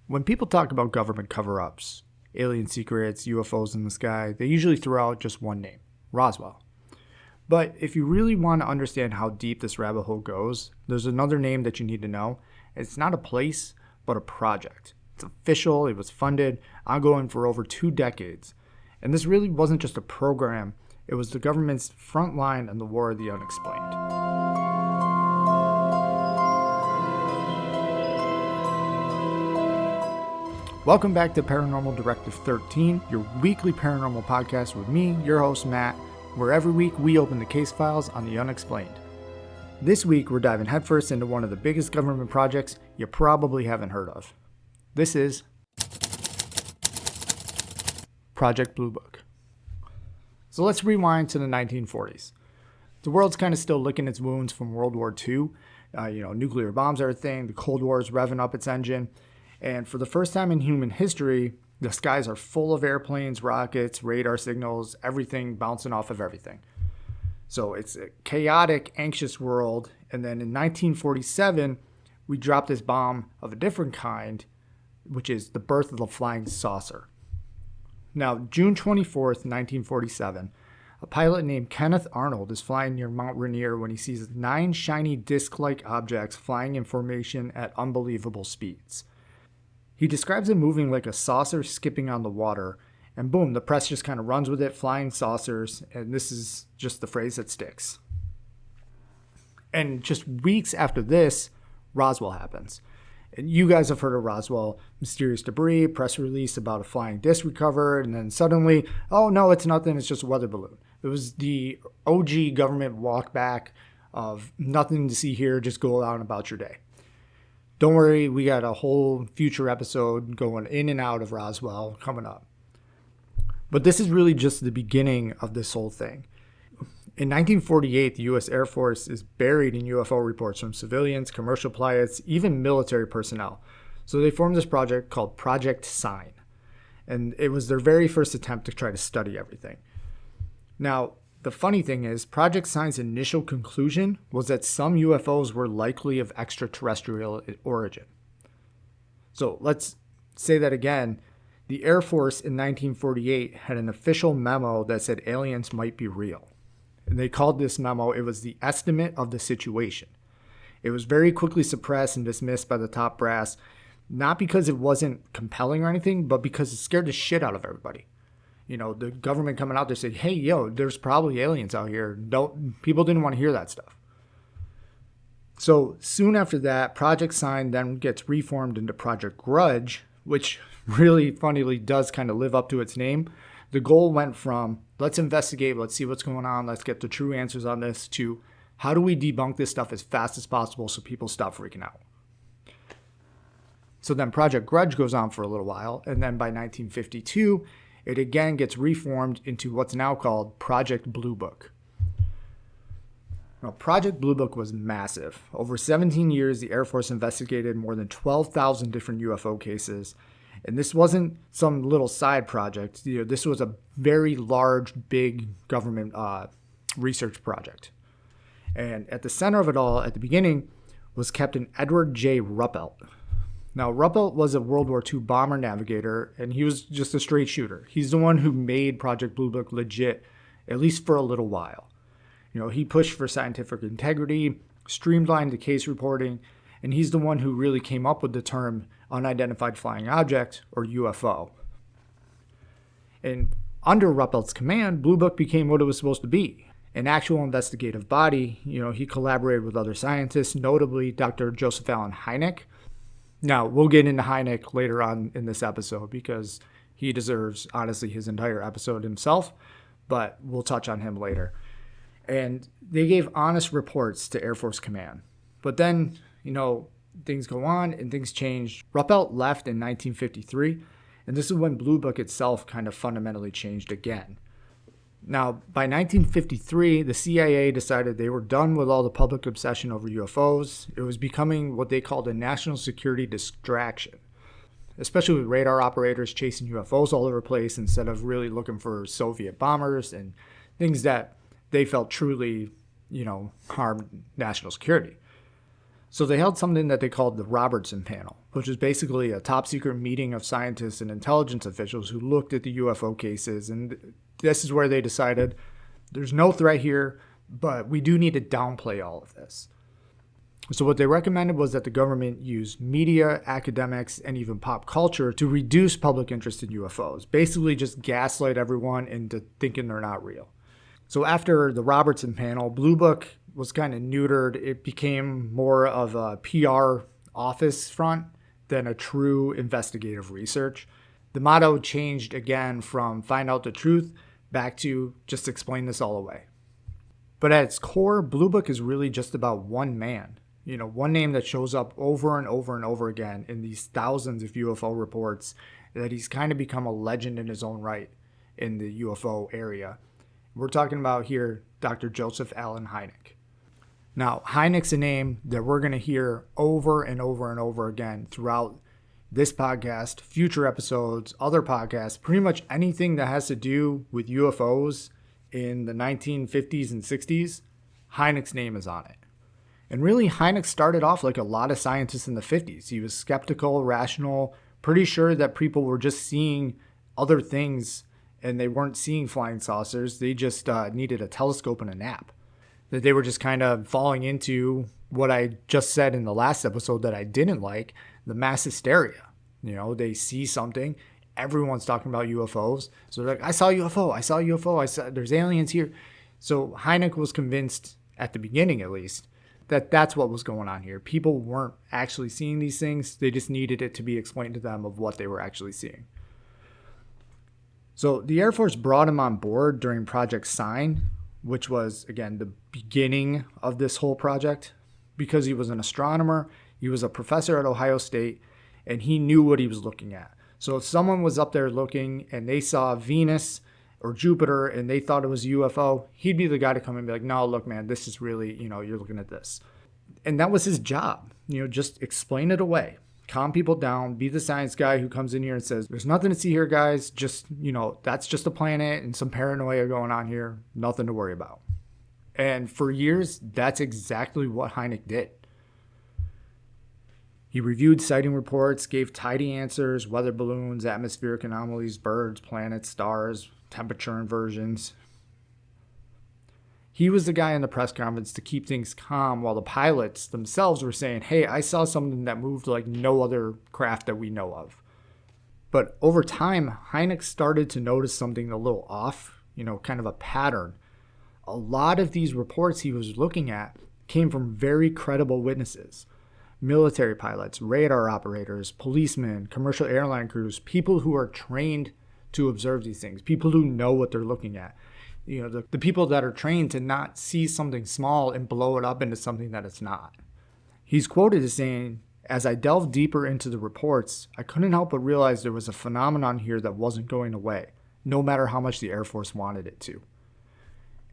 When people talk about government cover-ups, alien secrets, UFOs in the sky, they usually throw out just one name, Roswell. But if you really want to understand how deep this rabbit hole goes, there's another name that you need to know. It's not a place, but a project. It's official, it was funded, ongoing for over 2 decades. And this really wasn't just a program, it was the government's front line in the War of the Unexplained. Welcome back to Paranormal Directive 13, your weekly paranormal podcast with me, your host Matt, where every week we open the case files on the unexplained. This week we're diving headfirst into one of the biggest government projects you probably haven't heard of. This is Project Blue Book. So let's rewind to the 1940s. The world's kind of still licking its wounds from World War II. Nuclear bombs are a thing, the Cold War is revving up its engine, and for the first time in human history, the skies are full of airplanes, rockets, radar signals, everything bouncing off of everything. So it's a chaotic, anxious world, and then in 1947, we drop this bomb of a different kind, which is the birth of the flying saucer. Now, June 24th, 1947, a pilot named Kenneth Arnold is flying near Mount Rainier when he sees 9 shiny disc-like objects flying in formation at unbelievable speeds. He describes it moving like a saucer skipping on the water, and boom, the press just kind of runs with it, flying saucers, and this is just the phrase that sticks. And just weeks after this, Roswell happens. And you guys have heard of Roswell, mysterious debris, press release about a flying disc recovered, and then suddenly, oh no, it's nothing, it's just a weather balloon. It was the OG government walk back of nothing to see here, just go out about your day. Don't worry, we got a whole future episode going in and out of Roswell coming up. But this is really just the beginning of this whole thing. In 1948, the U.S. Air Force is buried in UFO reports from civilians, commercial pilots, even military personnel. So they formed this project called Project Sign. And it was their very first attempt to try to study everything. Now, the funny thing is, Project Sign's initial conclusion was that some UFOs were likely of extraterrestrial origin. So let's say that again. The Air Force in 1948 had an official memo that said aliens might be real. And they called this memo, it was the estimate of the situation. It was very quickly suppressed and dismissed by the top brass, not because it wasn't compelling or anything, but because it scared the shit out of everybody. The government coming out there said, hey, there's probably aliens out here. People didn't want to hear that stuff. So soon after that, Project Sign then gets reformed into Project Grudge, which really funnily does kind of live up to its name. The goal went from, let's investigate, let's see what's going on, let's get the true answers on this, to how do we debunk this stuff as fast as possible so people stop freaking out. So then Project Grudge goes on for a little while, and then by 1952, it again gets reformed into what's now called Project Blue Book. Now, Project Blue Book was massive. Over 17 years, the Air Force investigated more than 12,000 different UFO cases. And this wasn't some little side project. This was a very large, big government research project. And at the center of it all, at the beginning, was Captain Edward J. Ruppelt. Now, Ruppelt was a World War II bomber navigator, and he was just a straight shooter. He's the one who made Project Blue Book legit, at least for a little while. He pushed for scientific integrity, streamlined the case reporting, and he's the one who really came up with the term unidentified flying object, or UFO. And under Ruppelt's command, Blue Book became what it was supposed to be, an actual investigative body. He collaborated with other scientists, notably Dr. Joseph Allen Hynek. Now, we'll get into Hynek later on in this episode because he deserves, honestly, his entire episode himself, but we'll touch on him later. And they gave honest reports to Air Force Command. But then, things go on and things change. Ruppelt left in 1953, and this is when Blue Book itself kind of fundamentally changed again. Now, by 1953, the CIA decided they were done with all the public obsession over UFOs. It was becoming what they called a national security distraction, especially with radar operators chasing UFOs all over the place instead of really looking for Soviet bombers and things that they felt truly, harmed national security. So they held something that they called the Robertson Panel, which is basically a top secret meeting of scientists and intelligence officials who looked at the UFO cases. And this is where they decided there's no threat here, but we do need to downplay all of this. So what they recommended was that the government use media, academics, and even pop culture to reduce public interest in UFOs. Basically just gaslight everyone into thinking they're not real. So after the Robertson Panel, Blue Book was kind of neutered. It became more of a PR office front than a true investigative research. The motto changed again from find out the truth back to just explain this all away. But at its core, Blue Book is really just about one man. One name that shows up over and over and over again in these thousands of UFO reports, that he's kind of become a legend in his own right in the UFO area. We're talking about here Dr. Joseph Allen Hynek. Now, Hynek's a name that we're going to hear over and over and over again throughout this podcast, future episodes, other podcasts, pretty much anything that has to do with UFOs in the 1950s and 60s, Hynek's name is on it. And really, Hynek started off like a lot of scientists in the 50s. He was skeptical, rational, pretty sure that people were just seeing other things and they weren't seeing flying saucers. They just needed a telescope and a nap. That they were just kind of falling into what I just said in the last episode that I didn't like, the mass hysteria. They see something, everyone's talking about UFOs. So they're like, I saw a UFO, I saw a UFO, there's aliens here. So Hynek was convinced, at the beginning at least, that that's what was going on here. People weren't actually seeing these things. They just needed it to be explained to them of what they were actually seeing. So the Air Force brought him on board during Project Sign, which was, again, the beginning of this whole project, because he was an astronomer, he was a professor at Ohio State, and he knew what he was looking at. So if someone was up there looking and they saw Venus or Jupiter and they thought it was a UFO, he'd be the guy to come and be like, no, look, man, this is really, you're looking at this. And that was his job, just explain it away, calm people down, be the science guy who comes in here and says, there's nothing to see here, guys. Just, that's just a planet and some paranoia going on here. Nothing to worry about. And for years, that's exactly what Hynek did. He reviewed sighting reports, gave tidy answers, weather balloons, atmospheric anomalies, birds, planets, stars, temperature inversions. He was the guy in the press conference to keep things calm while the pilots themselves were saying, hey, I saw something that moved like no other craft that we know of. But over time, Hynek started to notice something a little off, kind of a pattern. A lot of these reports he was looking at came from very credible witnesses. Military pilots, radar operators, policemen, commercial airline crews, people who are trained to observe these things, people who know what they're looking at. The people that are trained to not see something small and blow it up into something that it's not. He's quoted as saying, as I delved deeper into the reports, I couldn't help but realize there was a phenomenon here that wasn't going away, no matter how much the Air Force wanted it to.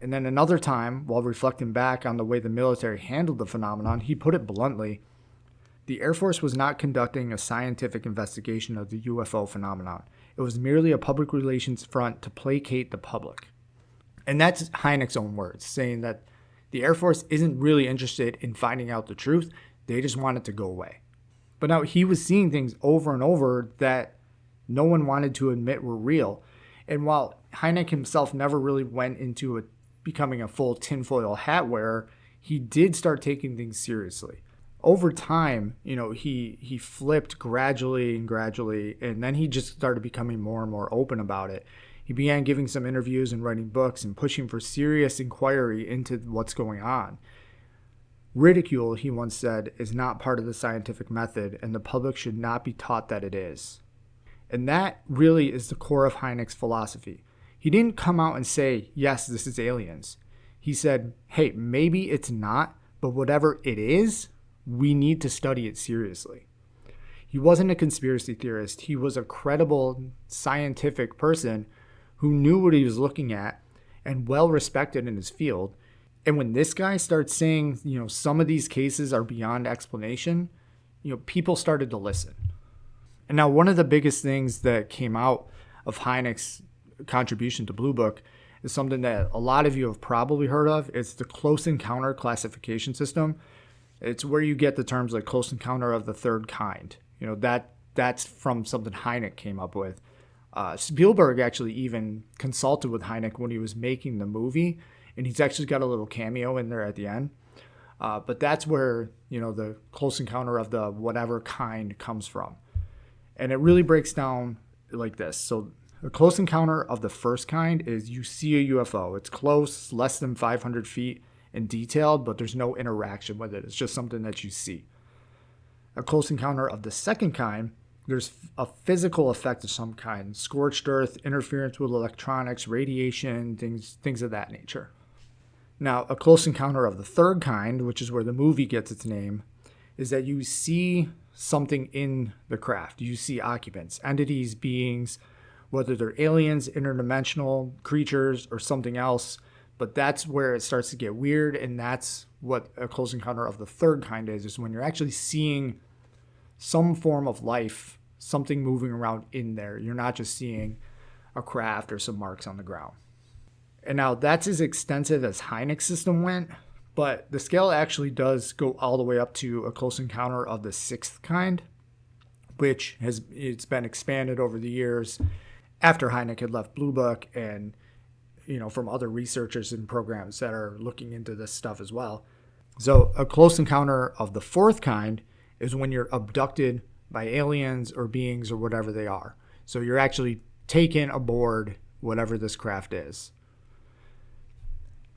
And then another time, while reflecting back on the way the military handled the phenomenon, he put it bluntly, the Air Force was not conducting a scientific investigation of the UFO phenomenon. It was merely a public relations front to placate the public. And that's Hynek's own words, saying that the Air Force isn't really interested in finding out the truth. They just want it to go away. But now he was seeing things over and over that no one wanted to admit were real. And while Hynek himself never really went into becoming a full tinfoil hat wearer, he did start taking things seriously. Over time, he flipped gradually, and then he just started becoming more and more open about it. He began giving some interviews and writing books and pushing for serious inquiry into what's going on. Ridicule, he once said, is not part of the scientific method, and the public should not be taught that it is. And that really is the core of Hynek's philosophy. He didn't come out and say, yes, this is aliens. He said, hey, maybe it's not, but whatever it is, we need to study it seriously. He wasn't a conspiracy theorist. He was a credible scientific person who knew what he was looking at and well respected in his field. And when this guy starts saying, some of these cases are beyond explanation, people started to listen. And now one of the biggest things that came out of Hynek's contribution to Blue Book is something that a lot of you have probably heard of. It's the close encounter classification system. It's where you get the terms like close encounter of the third kind. That's from something Hynek came up with. Spielberg actually even consulted with Hynek when he was making the movie, and he's actually got a little cameo in there at the end. But that's where, the close encounter of the whatever kind comes from. And it really breaks down like this. So a close encounter of the first kind is you see a UFO. It's close, less than 500 feet and detailed, but there's no interaction with it. It's just something that you see. A close encounter of the second kind, there's a physical effect of some kind, scorched earth, interference with electronics, radiation, things of that nature. Now, a close encounter of the third kind, which is where the movie gets its name, is that you see something in the craft. You see occupants, entities, beings, whether they're aliens, interdimensional creatures, or something else. But that's where it starts to get weird, and that's what a close encounter of the third kind is when you're actually seeing some form of life, something moving around in there. You're not just seeing a craft or some marks on the ground. And now that's as extensive as Hynek's system went, but the scale actually does go all the way up to a close encounter of the sixth kind, which it's been expanded over the years after Hynek had left Blue Book, and from other researchers and programs that are looking into this stuff as well. So a close encounter of the fourth kind is when you're abducted by aliens or beings or whatever they are. So you're actually taken aboard whatever this craft is.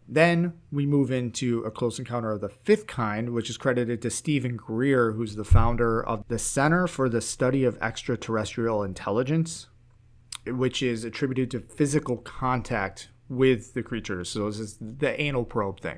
Then we move into a close encounter of the fifth kind, which is credited to Stephen Greer, who's the founder of the Center for the Study of Extraterrestrial Intelligence, which is attributed to physical contact with the creatures. So this is the anal probe thing.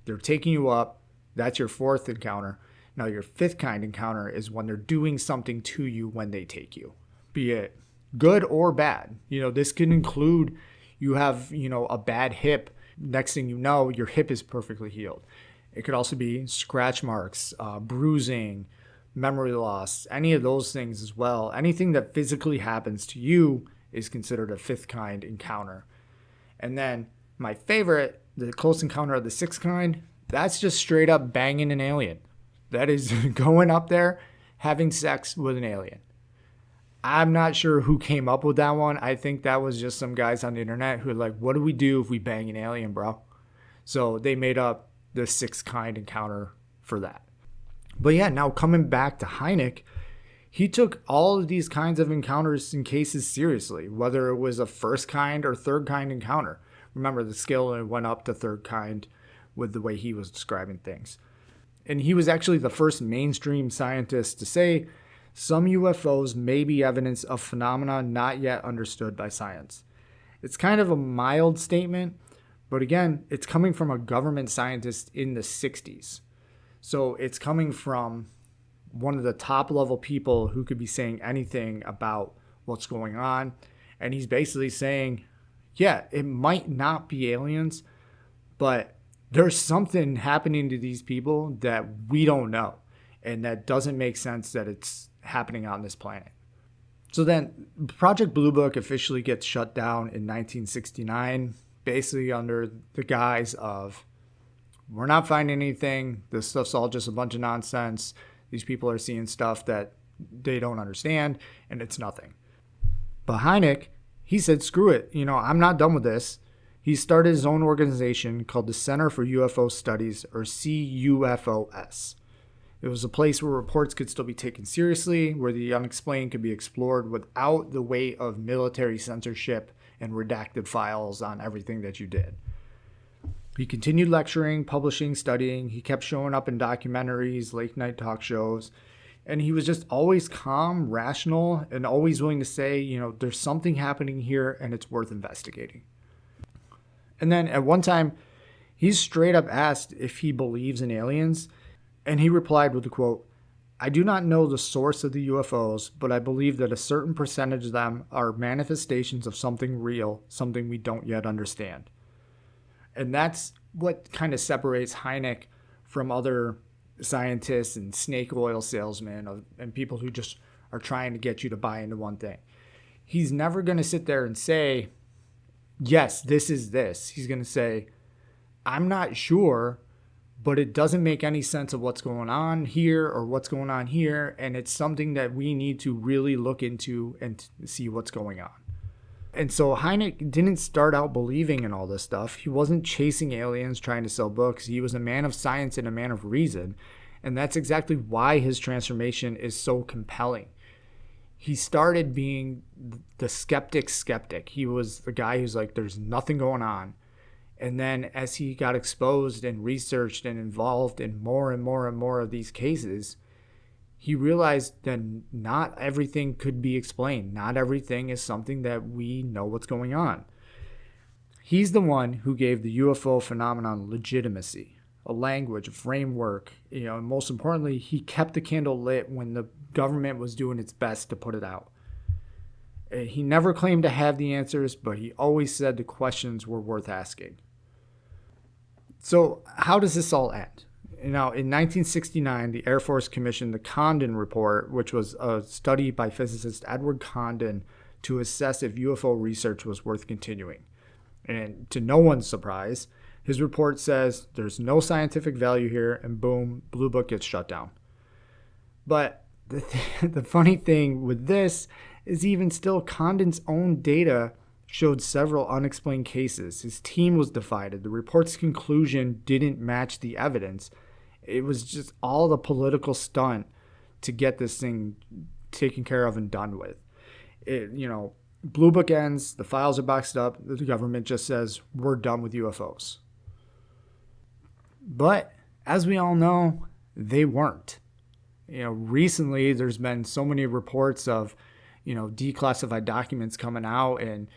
They're taking you up. That's your fourth encounter. Now your fifth kind encounter is when they're doing something to you when they take you, be it good or bad. This can include you have, a bad hip. Next thing you know, your hip is perfectly healed. It could also be scratch marks, bruising, memory loss, any of those things as well. Anything that physically happens to you is considered a fifth kind encounter. And then my favorite, the close encounter of the sixth kind, that's just straight up banging an alien. That is going up there, having sex with an alien. I'm not sure who came up with that one. I think that was just some guys on the internet who were like, what do we do if we bang an alien, bro? So they made up the sixth kind encounter for that. But yeah, now coming back to Hynek, he took all of these kinds of encounters and cases seriously, whether it was a first kind or third kind encounter. Remember, the scale went up to third kind with the way he was describing things. And he was actually the first mainstream scientist to say some UFOs may be evidence of phenomena not yet understood by science. It's kind of a mild statement, but again, it's coming from a government scientist in the 60s. So it's coming from one of the top level people who could be saying anything about what's going on. And he's basically saying, yeah, it might not be aliens, but there's something happening to these people that we don't know. And that doesn't make sense that it's happening on this planet. So then Project Blue Book officially gets shut down in 1969, basically under the guise of, we're not finding anything. This stuff's all just a bunch of nonsense. These people are seeing stuff that they don't understand, and it's nothing. But Hynek, he said, screw it. I'm not done with this. He started his own organization called the Center for UFO Studies, or CUFOS. It was a place where reports could still be taken seriously, where the unexplained could be explored without the weight of military censorship and redacted files on everything that you did. He continued lecturing, publishing, studying. He kept showing up in documentaries, late night talk shows, and he was just always calm, rational, and always willing to say, there's something happening here and it's worth investigating. And then at one time, he's straight up asked if he believes in aliens, and he replied with the quote, "I do not know the source of the UFOs, but I believe that a certain percentage of them are manifestations of something real, something we don't yet understand." And that's what kind of separates Hynek from other scientists and snake oil salesmen and people who just are trying to get you to buy into one thing. He's never going to sit there and say, yes, this is this. He's going to say, I'm not sure, but it doesn't make any sense of what's going on here or what's going on here. And it's something that we need to really look into and see what's going on. And so Hynek didn't start out believing in all this stuff. He wasn't chasing aliens trying to sell books. He was a man of science and a man of reason. And that's exactly why his transformation is so compelling. He started being the skeptic. He was the guy who's like, there's nothing going on. And then as he got exposed and researched and involved in more and more and more of these cases, he realized that not everything could be explained. Not everything is something that we know what's going on. He's the one who gave the UFO phenomenon legitimacy, a language, a framework, and most importantly, he kept the candle lit when the government was doing its best to put it out. He never claimed to have the answers, but he always said the questions were worth asking. So how does this all end? Now, in 1969, the Air Force commissioned the Condon Report, which was a study by physicist Edward Condon to assess if UFO research was worth continuing. And to no one's surprise, his report says there's no scientific value here, and boom, Blue Book gets shut down. But the funny thing with this is even still Condon's own data showed several unexplained cases. His team was divided. The report's conclusion didn't match the evidence. It was just all the political stunt to get this thing taken care of and done with. Blue Book ends, the files are boxed up, the government just says, we're done with UFOs. But as we all know, they weren't. Recently there's been so many reports of, declassified documents coming out, and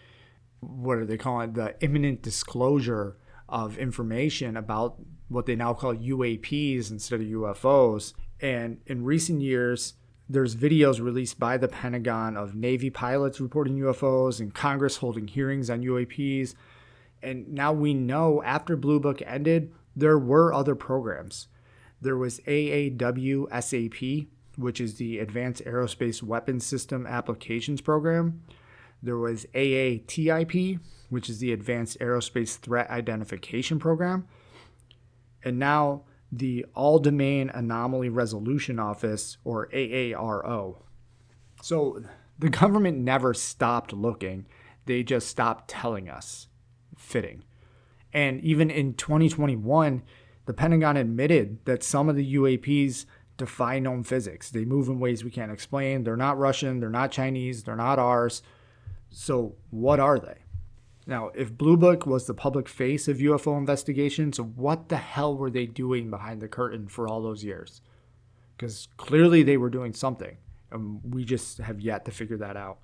what are they calling it? The imminent disclosure of information about what they now call UAPs instead of UFOs. And in recent years, there's videos released by the Pentagon of Navy pilots reporting UFOs and Congress holding hearings on UAPs. And now we know after Blue Book ended, there were other programs. There was AAWSAP, which is the Advanced Aerospace Weapons System Applications Program. There was AATIP, which is the Advanced Aerospace Threat Identification Program. And now the All-Domain Anomaly Resolution Office, or AARO. So the government never stopped looking. They just stopped telling us. Fitting. And even in 2021, the Pentagon admitted that some of the UAPs defy known physics. They move in ways we can't explain. They're not Russian. They're not Chinese. They're not ours. So what are they? Now, if Blue Book was the public face of UFO investigations, what the hell were they doing behind the curtain for all those years? Because clearly they were doing something, and we just have yet to figure that out.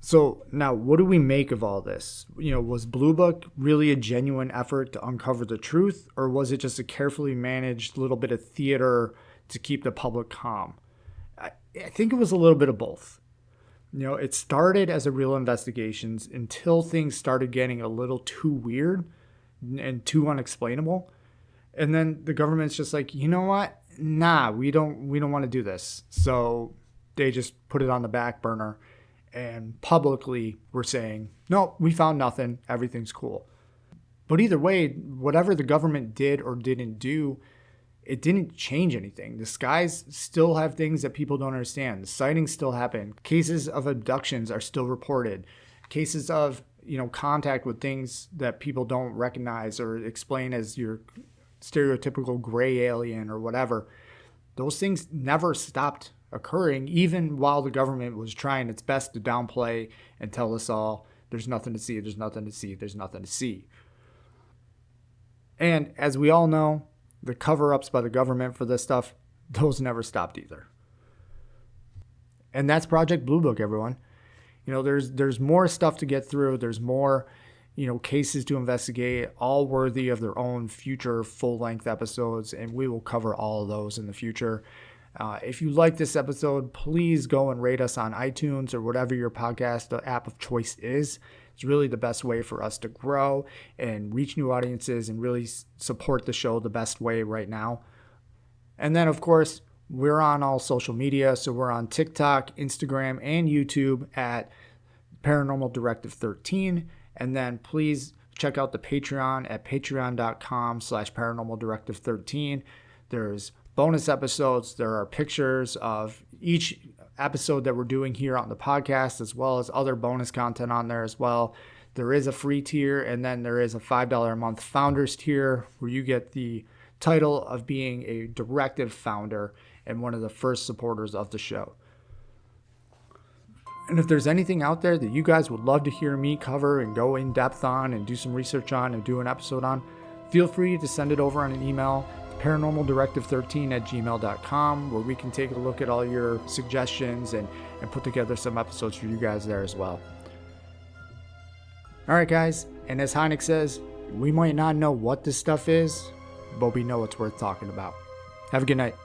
So now, what do we make of all this? Was Blue Book really a genuine effort to uncover the truth, or was it just a carefully managed little bit of theater to keep the public calm? I think it was a little bit of both. It started as a real investigation until things started getting a little too weird and too unexplainable. And then the government's just like, you know what? Nah, we don't want to do this. So they just put it on the back burner, and publicly we're saying, no, we found nothing. Everything's cool. But either way, whatever the government did or didn't do, it didn't change anything. The skies still have things that people don't understand. The sightings still happen. Cases of abductions are still reported. Cases of, contact with things that people don't recognize or explain as your stereotypical gray alien or whatever. Those things never stopped occurring, even while the government was trying its best to downplay and tell us all, there's nothing to see, there's nothing to see, there's nothing to see. And as we all know, the cover-ups by the government for this stuff, those never stopped either. And that's Project Blue Book, everyone. There's more stuff to get through. There's more, cases to investigate, all worthy of their own future full-length episodes, and we will cover all of those in the future. If you like this episode, please go and rate us on iTunes or whatever your podcast app of choice is. It's really the best way for us to grow and reach new audiences and really support the show the best way right now. And then, of course, we're on all social media. So we're on TikTok, Instagram, and YouTube at Paranormal Directive 13. And then please check out the Patreon at patreon.com/paranormaldirective13. There's bonus episodes. There are pictures of each episode that we're doing here on the podcast, as well as other bonus content on there as well. There is a free tier, and then there is a $5 a month founders tier where you get the title of being a directive founder and one of the first supporters of the show. And if there's anything out there that you guys would love to hear me cover and go in depth on and do some research on and do an episode on, feel free to send it over on an email, paranormaldirective13@gmail.com, where we can take a look at all your suggestions and put together some episodes for you guys there as well. All right, guys, and as Hynek says, we might not know what this stuff is, but we know it's worth talking about. Have a good night.